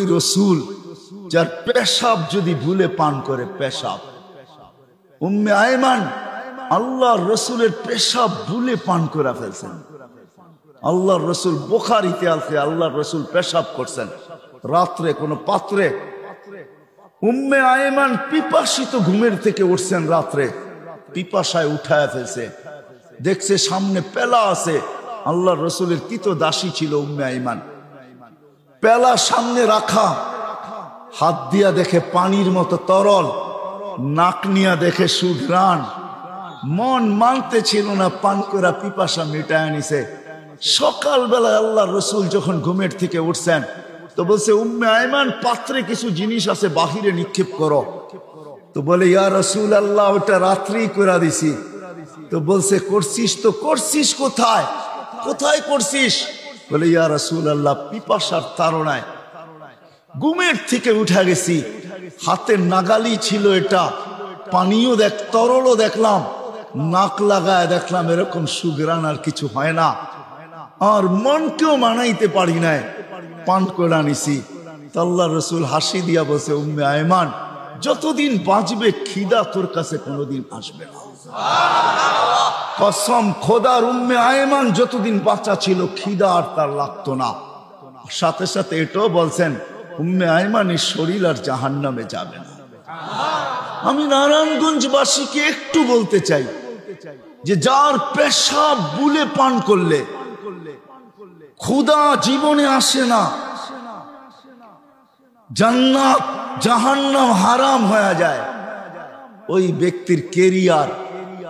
ওই রসুল যার পেশাব যদি ভুলে পান করে, পেশাব। উম্মে আয়মান আল্লাহর রসুলের পেশাব ভুলে পান করে ফেলছেন। আল্লাহর রসুল বুখারীতে আছে, আল্লাহর রসুল পেশাব করছেন রাত্রে কোনো পাত্রে। উম্মে আয়মান পিপাসিত ঘুমের থেকে উঠছেন রাত্রে, পিপাসায় উঠায় ফেলছে, দেখছে সামনে পেলা আছে। আল্লাহর রসুলের কিতো দাসী ছিল উম্মে আয়মান, পেলা সামনে রাখা, হাত দিয়া দেখে পানির মতো তরল, নাক নিয়া দেখে সুঘ্রাণ, মন মানতে ছিল না, পান করা পিপাসা মিটায় নিছে। সকালবেলায় আল্লাহর রসুল যখন ঘুমের থেকে উঠছেন তো বলছে, উম্মে আয়মান পাত্রে কিছু জিনিস আছে, বাহিরে নিক্ষেপ করো। তো বলে, ইয়া রাসূল আল্লাহ, ওটা রাত্রেই করে দিছি। তো বলছে, করছিস তো করছিস কোথায়, কোথায় করছিস? বলে, ইয়া রাসূল আল্লাহ, পিপাসার তাড়নায় ঘুমের থেকে উঠা গেছি, হাতের নাগালি ছিল এটা, পানিও তরলও দেখলাম, নাক লাগায় দেখলাম এরকম সুঘ্রাণ আর কিছু হয় না, আর মনকেও মানাইতে পারি নাই, পান করে আনিছি। আল্লাহর রাসূল হাসি দিয়া বলছে, উম্মে আয়মান, যতদিন বাঁচবে খিদা তোর কাছে কোনোদিন আসবে না। কসম খোদার, উম্মে আয়মান যতদিন বাঁচা ছিল খিদা আর তার লাগতো না। সাথে সাথে এটাও বলছেন, উম্মে আয়মানের শরীর আর জাহান্নামে যাবে না। আমি নারায়ণগঞ্জবাসীকে একটু বলতে চাই যে যার পেশাব বুলে পান করলে ক্ষুধা জীবনে আসে না, জান্নাত জাহান্নাম হারাম হয়ে যায়, ওই ব্যক্তির কেরিয়ার,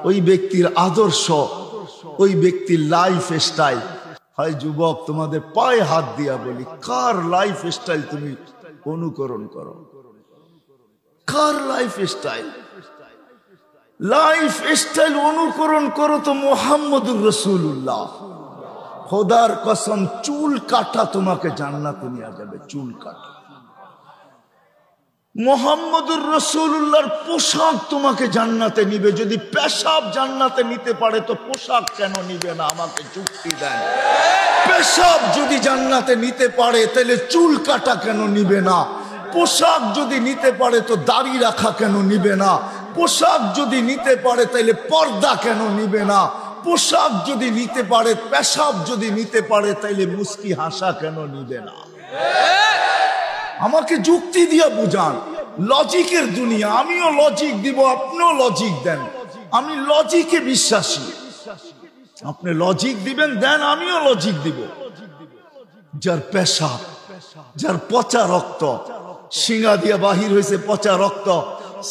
ওই ব্যক্তির আদর্শ, ওই ব্যক্তির লাইফ স্টাইল হয়। যুবক, তোমাদের পায়ে হাত দিয়া বলি, কার লাইফ স্টাইল তুমি অনুকরণ করো? কার লাইফ স্টাইল? লাইফ স্টাইল অনুকরণ করো তো মুহাম্মদুর রাসূলুল্লাহ। খোদার কসম, চুল কাটা তোমাকে জান্নাতে নিয়ে যাবে, চুল কাটা। মুহাম্মদুর রাসূলুল্লাহর পোশাক তোমাকে জান্নাতে নিবে। যদি পেশাব জান্নাতে নিতে পারে তো পোশাক কেন নিবে না? আমাকে যুক্তি দেন। পেশাব যদি জান্নাতে নিতে পারে তাহলে চুল কাটা কেন নিবে না? পোশাক যদি নিতে পারে তো দাড়ি রাখা কেন নিবে না? পোশাক যদি নিতে পারে তাহলে পর্দা কেন নিবে না? পোশাক যদি নিতে পারে, পেশাব যদি নিতে পারে তাহলে মুস্কি হাসা কেন নিবে না? আমাকে যুক্তি দিয়া বুঝান। লজিকের দুনিয়া, আমিও লজিক দিব, আপনিও লজিক দেন। আমি লজিকে বিশ্বাসী, আপনি লজিক দিবেন, দেন, আমিও লজিক দিব। যার পেশাব, যার পচা রক্ত, শিঙা দিয়া বাহির হয়েছে পচা রক্ত,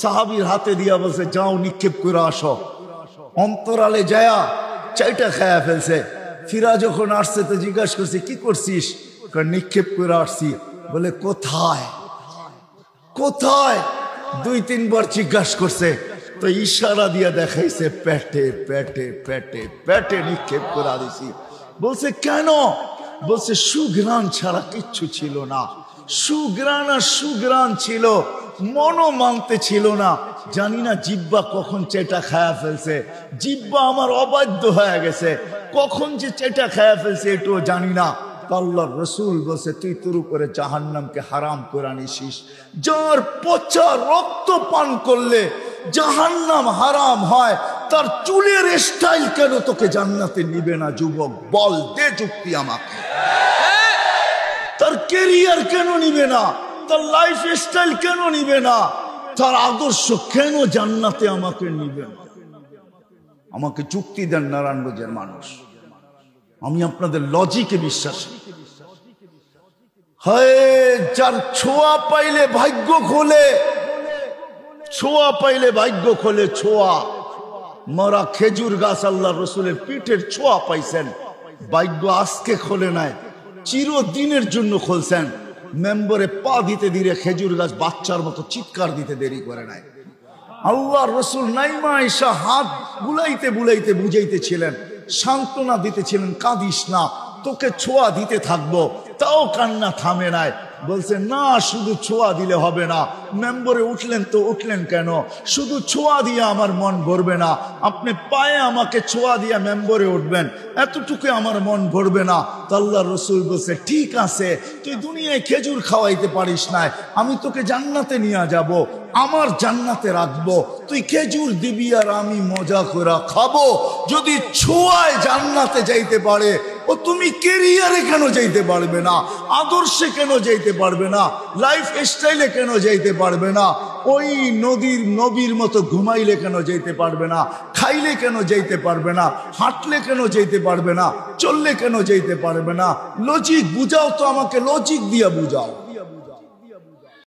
সাহাবীর হাতে দিয়া বলছে, যাও নিক্ষেপ করে আসো। অন্তরালে যায়া চাইটা খায়া ফেলছে। ফিরা যখন আসছে তো জিজ্ঞাসা করছে, কি করছিস? নিক্ষেপ করে আসছি। বলে, কোথায় কোথায়? 2-3 বার জিজ্ঞাসা করছে তো ইশারা দিয়া দেখাইছে, পেটে পেটে পেটে পেটে নিক্ষেপ করে দিছি। বলছে, কেন? বলছে, সুঘ্রাণ ছাড়া কিচ্ছু ছিল না। সুঘ্রাণ আর সুঘ্রাণ ছিল, মনও মানতে ছিল না। জানি না জিব্বা কখন চেটা খায়া ফেলছে, জিব্বা আমার অবাধ্য হয়ে গেছে, কখন যে চেটা খায়া ফেলছে এটাও জানি না। আল্লাহর রাসূল বলছে, তুই তোর উপরে জাহান্নামকে হারাম করে আনিস। যার পচা রক্ত পান করলে জাহান্নাম হারাম হয়, তার চুলের স্টাইল কেন তোকে জান্নাতে নিবে না? যুবক বল, দে যুক্তি আমাকে। তার ক্যারিয়ার কেন নিবে না? তার লাইফ স্টাইল কেন নিবে না? তার আদর্শ কেন জান্নাতে আমাকে নিবে না? আমাকে যুক্তি দেন নারায়ণগঞ্জের মানুষ। আমি আপনাদের লজিকে বিশ্বাসী। হয় যার ছোঁয়া পাইলে ভাগ্য খোলে, ছোঁয়া পাইলে ভাগ্য খোলে। ছোঁয়া মরা খেজুর গাছ আল্লাহর রাসূলের পিঠের ছোঁয়া পাইছেন, ভাগ্য আজকে খোলে নাই, চিরদিনের জন্য খুলছেন। মেম্বরে পা দিতে দিলে খেজুর গাছ বাচ্চার মতো চিৎকার দিতে দেরি করে নাই। আল্লাহর রাসূল নাইমা এসা হাত বুলাইতে বুলাইতে বুঝাইতেছিলেন, সান্ত্বনা দিতেছিলেন, কাঁদিস না, তোকে ছোঁয়া দিতে থাকবো। তাও কান্না থামে নাই। বলছে না, শুধু ছোঁয়া দিলে হবে না। মেম্বরে উঠলেন তো উঠলেন কেন? শুধু ছোঁয়া দিয়ে আমার মন ভরবে না, আপনি পায়ে আমাকে ছোঁয়া দিয়ে মেম্বরে উঠবেন, এতটুকু আমার মন ভরবে না। তো আল্লাহ রসুল বলছে ঠিক আছে, তুই দুনিয়ায় খেজুর খাওয়াইতে পারিস না, আমি তোকে জান্নাতে নিয়ে যাব, আমার জান্নাতে রাখবো, তুই খেজুর দিবি আর আমি মজা করে খাবো। যদি ছোঁয়ায় জান্নাতে যাইতে পারে, ও তুমি কেরিয়ারে কেন যাইতে পারবে না? আদর্শে কেন যাইতে পারবে না? লাইফ স্টাইলে কেন যাইতে পারবে না? ওই নবীর মতো ঘুমাইলে কেন যাইতে পারবে না? খাইলে কেন যাইতে পারবে না? হাঁটলে কেন যাইতে পারবে না? চললে কেন যাইতে পারবে না? লজিক বুঝাও তো আমাকে, লজিক দিয়া বুঝাও।